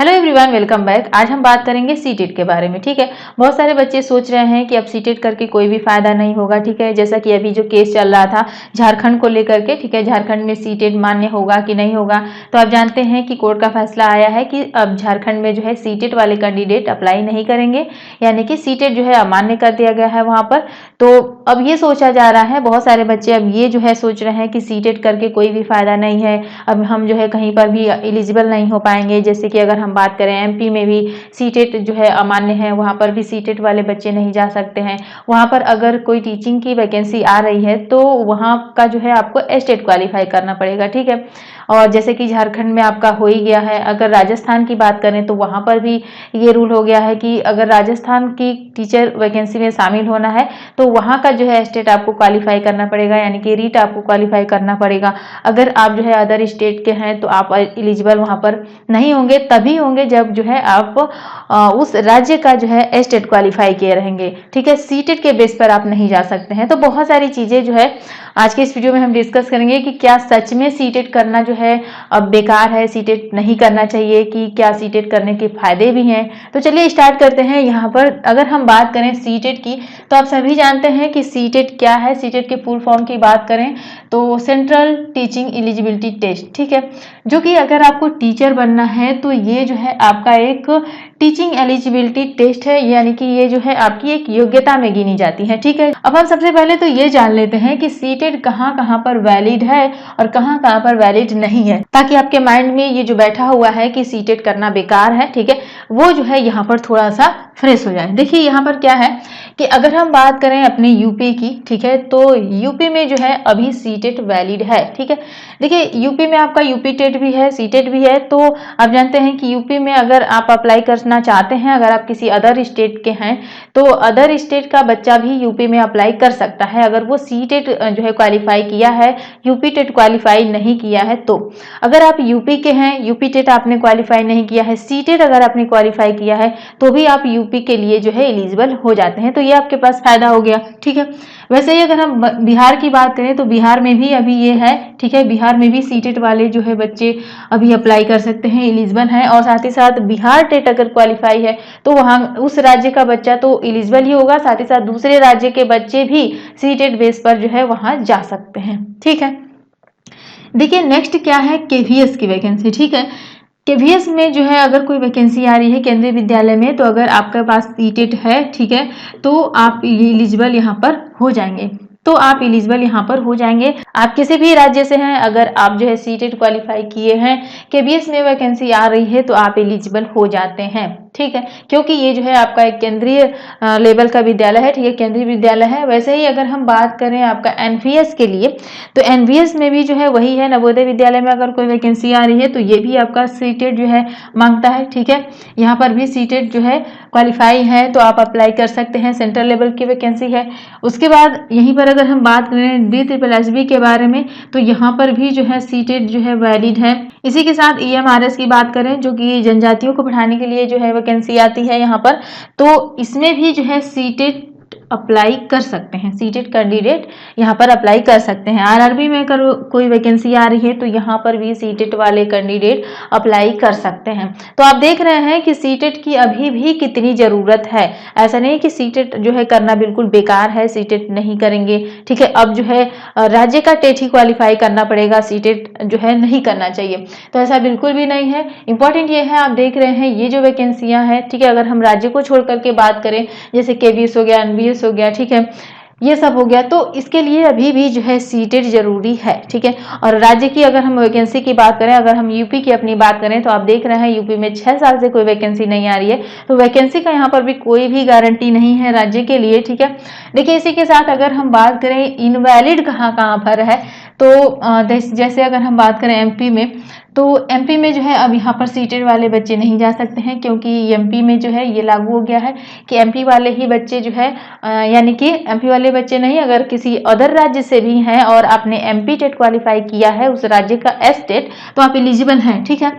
Hello everyone, welcome back. आज हम बात करेंगे सीटेट के बारे में। ठीक है, बहुत सारे बच्चे सोच रहे हैं कि अब सीटेट करके कोई भी फायदा नहीं होगा। ठीक है, जैसा कि अभी जो केस चल रहा था झारखंड को लेकर के, ठीक है, झारखंड में सीटेट मान्य होगा कि नहीं होगा। तो आप जानते हैं कि कोर्ट का फैसला आया है कि अब झारखंड में जो है सीटेट वाले कैंडिडेट अप्लाई नहीं करेंगे, यानी कि सीटेट जो है अमान्य कर दिया गया है वहां पर। तो अब ये सोचा जा रहा है, बहुत सारे बच्चे अब ये जो है सोच रहे हैं कि सीटेट करके कोई भी फायदा नहीं है, अब हम जो है कहीं पर भी एलिजिबल नहीं हो पाएंगे। जैसे कि अगर हम बात करें एमपी में भी सीटेट जो है अमान्य है, वहाँ पर भी सीटेट वाले बच्चे नहीं जा सकते हैं। वहाँ पर अगर कोई टीचिंग की वैकेंसी आ रही है तो वहाँ का जो है आपको एस्टेट क्वालिफाई करना पड़ेगा। ठीक है, और जैसे कि झारखंड में आपका हो ही गया है। अगर राजस्थान की बात करें तो वहाँ पर भी ये रूल हो गया है कि अगर राजस्थान की टीचर वैकेंसी में शामिल होना है तो वहाँ का जो है स्टेट आपको क्वालिफाई करना पड़ेगा, यानी कि रीट आपको क्वालिफाई करना पड़ेगा। अगर आप जो है अदर स्टेट के हैं तो आप एलिजिबल वहाँ पर नहीं होंगे, तभी होंगे जब जो है आप उस राज्य का जो है स्टेट क्वालिफाई किए रहेंगे। ठीक है, सीटेट के बेस पर आप नहीं जा सकते हैं। तो बहुत सारी चीज़ें जो है आज के इस वीडियो में हम डिस्कस करेंगे कि क्या सच में सीटेट करना जो है अब बेकार है, सीटेट नहीं करना चाहिए, कि क्या सीटेट करने के फायदे भी हैं। तो चलिए स्टार्ट करते हैं। यहाँ पर अगर हम बात करें सीटेट की, तो आप सभी जानते हैं कि सीटेट क्या है। सीटेट के फुल फॉर्म की बात करें तो सेंट्रल टीचिंग एलिजिबिलिटी टेस्ट, ठीक है, जो कि अगर आपको टीचर बनना है तो ये जो है आपका एक टीचिंग एलिजिबिलिटी टेस्ट है, यानी कि ये जो है आपकी एक योग्यता में गिनी जाती है। ठीक है, अब हम सबसे पहले तो ये जान लेते हैं कि सीटेट कहाँ कहाँ पर वैलिड है और कहाँ कहाँ पर वैलिड नहीं है, ताकि आपके माइंड में ये जो बैठा हुआ है कि सीटेट करना बेकार है, ठीक है, वो जो है यहाँ पर थोड़ा सा फ्रेश हो जाए। देखिए यहाँ पर क्या है कि अगर हम बात करें अपने यूपी की, ठीक है, तो यूपी में जो है अभी सीटेट वैलिड है। ठीक है, देखिए यूपी में आपका यूपी टेट भी है, सीटेट भी है। तो आप जानते हैं कि यूपी में अगर आप अप्लाई करना चाहते हैं, अगर आप किसी अदर स्टेट के हैं तो अदर स्टेट का बच्चा भी यूपी में अप्लाई कर सकता है, अगर वो सीटेट जो है क्वालिफाई किया है, यूपी टेट क्वालिफाई नहीं किया है। तो अगर आप यूपी के हैं, यूपी टेट आपने क्वालिफाई नहीं किया है, सीटेट अगर आपने क्वालिफाई किया है तो भी आप यूपी के लिए जो है एलिजिबल हो जाते हैं। तो ये आपके पास फायदा हो गया। ठीक है, वैसे ही अगर हम बिहार की बात करें तो बिहार में भी अभी ये है, ठीक है, बिहार में भी सीटेट वाले जो है बच्चे अभी अप्लाई कर सकते हैं, एलिजिबल हैं। और साथ ही साथ बिहार टेट अगर क्वालिफाई है तो वहाँ उस राज्य का बच्चा तो एलिजिबल ही होगा, साथ ही साथ दूसरे राज्य के बच्चे भी सीटेट बेस पर जो है वहाँ जा सकते हैं। ठीक है, देखिए नेक्स्ट क्या है, केवीएस की वैकेंसी। ठीक है, केवीएस में जो है अगर कोई वैकेंसी आ रही है केंद्रीय विद्यालय में, तो अगर आपके पास सीटेट है, ठीक है, तो आप एलिजिबल यहाँ पर हो जाएंगे। तो आप एलिजिबल यहाँ पर हो जाएंगे। आप किसी भी राज्य से हैं, अगर आप जो है सीटेट क्वालिफाई किए हैं, केवीएस में वैकेंसी आ रही है तो आप एलिजिबल हो जाते हैं। ठीक है, क्योंकि ये जो है आपका एक केंद्रीय लेवल का विद्यालय है, ठीक है, केंद्रीय विद्यालय है। वैसे ही अगर हम बात करें आपका एनवीएस के लिए, तो एनवीएस में भी जो है वही है, नवोदय विद्यालय में अगर कोई वैकेंसी आ रही है तो ये भी आपका सीटेट जो है मांगता है। ठीक है, यहाँ पर भी सीटेट जो है क्वालिफाई है तो आप अप्लाई कर सकते हैं, सेंट्रल लेवल की वैकेंसी है। उसके बाद यहीं पर अगर हम बात करें DSSS के बारे में, तो यहाँ पर भी जो है सीटेट जो है वैलिड है। इसी के साथ EMRS की बात करें, जो कि जनजातियों को पढ़ाने के लिए जो है वैकेंसी आती है यहाँ पर, तो इसमें भी जो है सीटेट अप्लाई कर सकते हैं, सीटेट कैंडिडेट यहाँ पर अप्लाई कर सकते हैं। आरआरबी में अगर कोई वैकेंसी आ रही है तो यहाँ पर भी सीटेट वाले कैंडिडेट अप्लाई कर सकते हैं। तो आप देख रहे हैं कि सीटेट की अभी भी कितनी ज़रूरत है। ऐसा नहीं कि सीटेट जो है करना बिल्कुल बेकार है, सीटेट नहीं करेंगे। ठीक है, अब जो है राज्य का टेट ही क्वालिफाई करना पड़ेगा, सीटेट जो है नहीं करना चाहिए। तो ऐसा बिल्कुल भी नहीं है। इंपॉर्टेंट ये है, आप देख रहे हैं ये जो वैकेंसियाँ हैं, ठीक है, अगर हम राज्य को छोड़ करके बात करें, जैसे केवीएस हो गया, एनवीएस हो गया, ठीक है, ये सब हो गया, तो इसके लिए अभी भी जो है सीटेट जरूरी है। ठीक है, और राज्य की अगर हम वैकेंसी की बात करें, अगर हम यूपी की अपनी बात करें, तो आप देख रहे हैं यूपी में 6 साल से कोई वैकेंसी नहीं आ रही है। तो वैकेंसी का यहाँ पर भी कोई भी गारंटी नहीं है राज्य के लिए। ठीक है, देखिए इसी के साथ अगर हम बात करें इनवैलिड कहाँ कहाँ पर है, तो जैसे अगर हम बात करें एमपी में, तो एमपी में जो है अब यहाँ पर सीटेट वाले बच्चे नहीं जा सकते हैं, क्योंकि एमपी में जो है ये लागू हो गया है कि एमपी वाले ही बच्चे जो है यानी कि एमपी वाले बच्चे नहीं, अगर किसी अदर राज्य से भी हैं और आपने एमपी टेट क्वालिफाई किया है उस राज्य का एस्टेट, तो आप एलिजिबल हैं। ठीक है,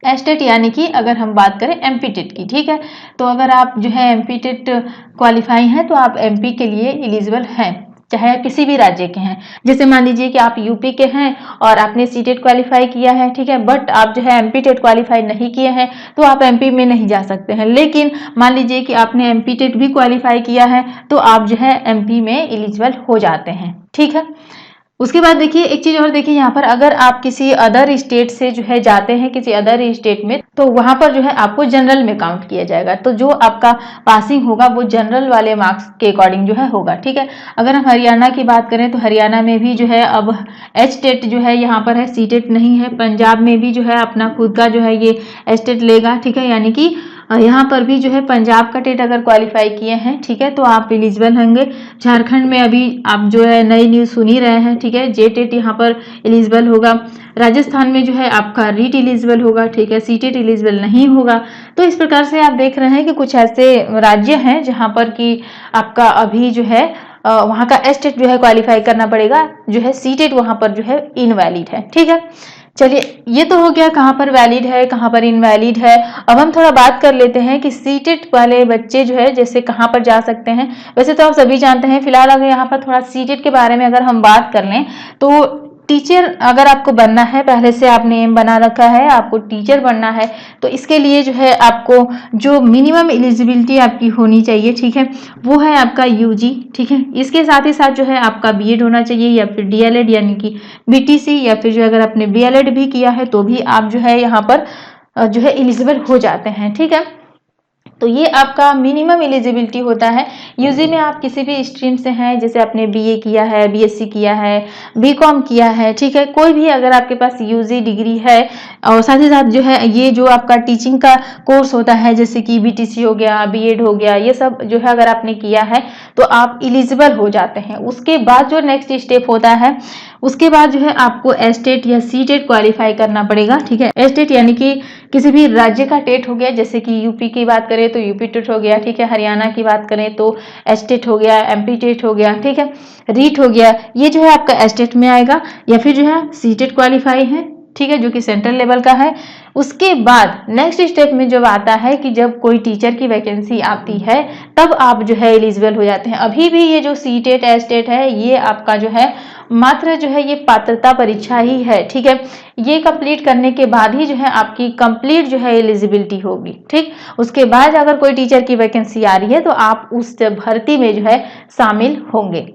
एस्टेट यानी कि अगर हम बात करें एमपी टेट की, ठीक है, तो अगर आप जो है एमपी टेट क्वालिफाई हैं तो आप एमपी के लिए एलिजिबल हैं। चाहे आप किसी भी राज्य के हैं। जैसे मान लीजिए कि आप यूपी के हैं और आपने सीटेट क्वालिफाई किया है, ठीक है, बट आप जो है एमपी टेट क्वालिफाई नहीं किए हैं तो आप एमपी में नहीं जा सकते हैं। लेकिन मान लीजिए कि आपने एमपी टेट भी क्वालिफाई किया है तो आप जो है एमपी में एलिजिबल हो जाते हैं, ठीक है। उसके बाद देखिए एक चीज और देखिए, यहाँ पर अगर आप किसी अदर स्टेट से जो है जाते हैं किसी अदर स्टेट में, तो वहां पर जो है आपको जनरल में काउंट किया जाएगा। तो जो आपका पासिंग होगा वो जनरल वाले मार्क्स के अकॉर्डिंग जो है होगा, ठीक है। अगर हम हरियाणा की बात करें तो हरियाणा में भी जो है अब एच टेट जो है यहाँ पर है, सी टेट नहीं है। पंजाब में भी जो है अपना खुद का जो है ये एच टेट लेगा, ठीक है, यानी कि यहाँ पर भी जो है पंजाब का टेट अगर क्वालिफाई किए हैं, ठीक है, तो आप एलिजिबल होंगे। झारखंड में अभी आप जो है नई न्यूज सुन ही रहे हैं, ठीक है, जे टेट यहाँ पर एलिजिबल होगा। राजस्थान में जो है आपका रीट एलिजिबल होगा, ठीक है, सी टेट एलिजिबल नहीं होगा। तो इस प्रकार से आप देख रहे हैं कि कुछ ऐसे राज्य हैं जहाँ पर कि आपका अभी जो है वहाँ का एस टेट जो है क्वालिफाई करना पड़ेगा, जो है सी टेट वहाँ पर जो है इनवैलिड है, ठीक है। चलिए ये तो हो गया कहाँ पर वैलिड है कहाँ पर इनवैलिड है। अब हम थोड़ा बात कर लेते हैं कि सीटेट वाले बच्चे जो है जैसे कहाँ पर जा सकते हैं। वैसे तो आप सभी जानते हैं, फिलहाल अगर यहाँ पर थोड़ा सीटेट के बारे में अगर हम बात कर लें तो टीचर अगर आपको बनना है, पहले से आपने एम बना रखा है आपको टीचर बनना है, तो इसके लिए जो है आपको जो मिनिमम एलिजिबिलिटी आपकी होनी चाहिए, ठीक है, वो है आपका यूजी, ठीक है। इसके साथ ही साथ जो है आपका बीएड होना चाहिए या फिर डीएलएड यानी कि बीटीसी, या फिर जो अगर आपने बीएलएड भी किया है तो भी आप जो है यहाँ पर जो है एलिजिबल हो जाते हैं, ठीक है। तो ये आपका मिनिमम एलिजिबिलिटी होता है। यूजी में आप किसी भी स्ट्रीम से हैं, जैसे आपने बीए किया है, बीएससी किया है, बीकॉम किया है, ठीक है, कोई भी अगर आपके पास यूजी डिग्री है और साथ ही साथ जो है ये जो आपका टीचिंग का कोर्स होता है जैसे कि बीटीसी हो गया, बीएड हो गया, ये सब जो है अगर आपने किया है तो आप एलिजिबल हो जाते हैं। उसके बाद जो नेक्स्ट स्टेप होता है उसके बाद जो है आपको एस टेट या सी टेट क्वालिफाई करना पड़ेगा, ठीक है। एस टेट यानी कि किसी भी राज्य का टेट हो गया, जैसे कि यूपी की बात करें तो यूपी टेट हो गया, ठीक है, हरियाणा की बात करें तो एस टेट हो गया, एमपी टेट हो गया, ठीक है, रीट हो गया, ये जो है आपका एस टेट में आएगा। या फिर जो है सी टेट क्वालिफाई है, ठीक है, जो कि सेंट्रल लेवल का है। उसके बाद नेक्स्ट स्टेप में जब आता है कि जब कोई टीचर की वैकेंसी आती है तब आप जो है एलिजिबल हो जाते हैं। अभी भी ये जो सी टेट एस टेट है ये आपका जो है मात्र जो है ये पात्रता परीक्षा ही है, ठीक है। ये कंप्लीट करने के बाद ही जो है आपकी कंप्लीट जो है एलिजिबिलिटी होगी, ठीक। उसके बाद अगर कोई टीचर की वैकेंसी आ रही है तो आप उस भर्ती में जो है शामिल होंगे।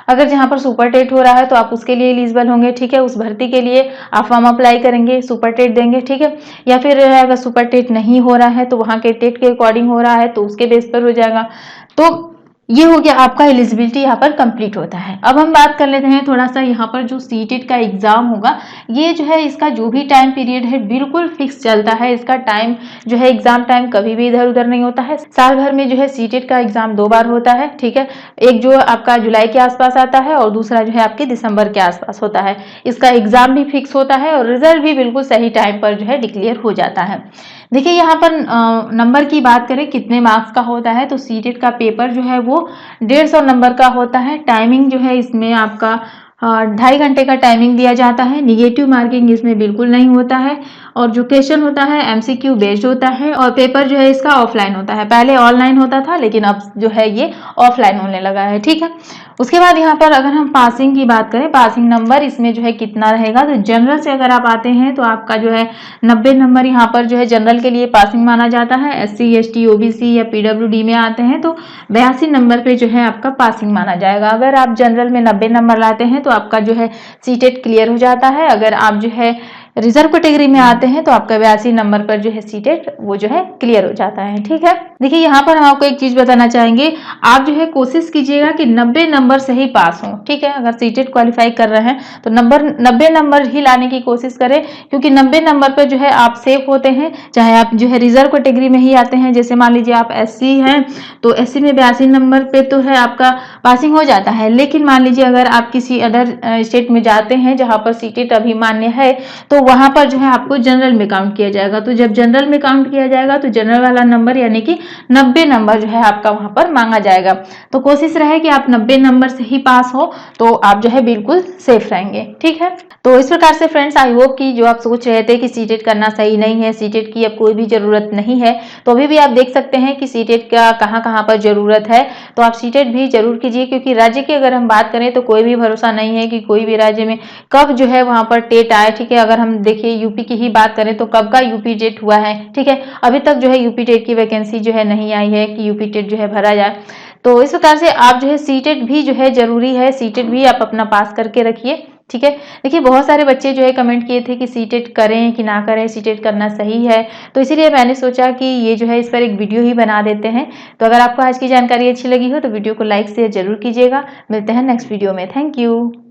अगर जहां पर सुपर टेट हो रहा है तो आप उसके लिए एलिजिबल होंगे, ठीक है, उस भर्ती के लिए आप फॉर्म अप्लाई करेंगे, सुपर टेट देंगे, ठीक है। या फिर अगर सुपर टेट नहीं हो रहा है तो वहां के टेट के अकॉर्डिंग हो रहा है तो उसके बेस पर हो जाएगा। तो ये हो गया आपका एलिजिबिलिटी यहाँ पर कंप्लीट होता है। अब हम बात कर लेते हैं थोड़ा सा यहाँ पर जो सीटेट का एग्जाम होगा, ये जो है इसका जो भी टाइम पीरियड है बिल्कुल फिक्स चलता है। इसका टाइम जो है एग्जाम टाइम कभी भी इधर उधर नहीं होता है। साल भर में जो है सीटेट का एग्जाम 2 बार होता है, ठीक है, एक जो आपका जुलाई के आसपास आता है और दूसरा जो है आपके दिसंबर के आसपास होता है। इसका एग्जाम भी फिक्स होता है और रिजल्ट भी बिल्कुल सही टाइम पर जो है डिक्लेयर हो जाता है। देखिए यहाँ पर नंबर की बात करें कितने मार्क्स का होता है, तो सीटेट का पेपर जो है वो 150 नंबर का होता है। टाइमिंग जो है इसमें आपका 2.5 घंटे का टाइमिंग दिया जाता है। निगेटिव मार्किंग इसमें बिल्कुल नहीं होता है और जो क्वेश्चन होता है एमसीक्यू बेस्ड होता है और पेपर जो है इसका ऑफलाइन होता है। पहले ऑनलाइन होता था लेकिन अब जो है ये ऑफलाइन होने लगा है, ठीक है। उसके बाद यहाँ पर अगर हम पासिंग की बात करें, पासिंग नंबर इसमें जो है कितना रहेगा, तो जनरल से अगर आप आते हैं तो आपका जो है 90 नंबर यहाँ पर जो है जनरल के लिए पासिंग माना जाता है। एससी एसटी ओबीसी या पीडब्ल्यूडी में आते हैं तो 82 नंबर पे जो है आपका पासिंग माना जाएगा। अगर आप जनरल में 90 नंबर लाते हैं तो आपका जो है सीटेट क्लियर हो जाता है। अगर आप जो है रिजर्व कैटेगरी में आते हैं तो आपका 82 नंबर पर जो है सीटेट वो जो है क्लियर हो जाता है, ठीक है। देखिए यहाँ पर हम आपको एक चीज बताना चाहेंगे, आप जो है कोशिश कीजिएगा कि 90 नंबर से ही पास हो, ठीक है। अगर सीटेट क्वालिफाई कर रहे हैं तो 90 नंबर ही लाने की कोशिश करें, क्योंकि 90 नंबर पर जो है आप सेफ होते हैं। चाहे आप जो है रिजर्व कैटेगरी में ही आते हैं, जैसे मान लीजिए आप एससी हैं तो एससी में 82 नंबर पे तो है आपका पासिंग हो जाता है। लेकिन मान लीजिए अगर आप किसी अदर स्टेट में जाते हैं जहाँ पर सीटेट अभी मान्य है तो वहां पर जो है आपको जनरल में काउंट किया जाएगा। तो जब जनरल में काउंट किया जाएगा तो जनरल वाला नंबर यानी कि 90 नंबर जो है आपका वहां पर मांगा जाएगा। तो कोशिश रहे कि आप 90 नंबर से ही पास हो, तो आप जो है बिल्कुल सेफ रहेंगे। ठीक है, तो इस प्रकार से फ्रेंड्स आई होप कि जो आप सोच रहे थे कि सीटेट करना सही नहीं है, सीटेट की अब कोई भी जरूरत नहीं है, तो अभी भी आप देख सकते हैं कि सीटेट का कहां कहां पर जरूरत है। तो आप सीटेट भी जरूर कीजिए, क्योंकि राज्य की अगर हम बात करें तो कोई भी भरोसा नहीं है कि कोई भी राज्य में कब जो है वहां पर टेट आए। ठीक है, अगर हम देखिए यूपी की ही बात करें तो कब का यूपी टेट हुआ है। ठीक है, अभी तक जो है यूपी टेट की वैकेंसी जो है नहीं आई है कि यूपी टेट जो है भरा जाए। तो इस प्रकार से आप जो है सीटेट भी जो है जरूरी है, सीटेट भी आप अपना पास करके रखिए। ठीक है, देखिए बहुत सारे बच्चे जो है कमेंट किए थे कि सीटेट करें कि ना करें, सीटेट करना सही है, तो इसीलिए मैंने सोचा कि ये जो है इस पर एक वीडियो ही बना देते हैं। तो अगर आपको आज की जानकारी अच्छी लगी हो तो वीडियो को लाइक शेयर जरूर कीजिएगा। मिलते हैं नेक्स्ट वीडियो में। Thank you.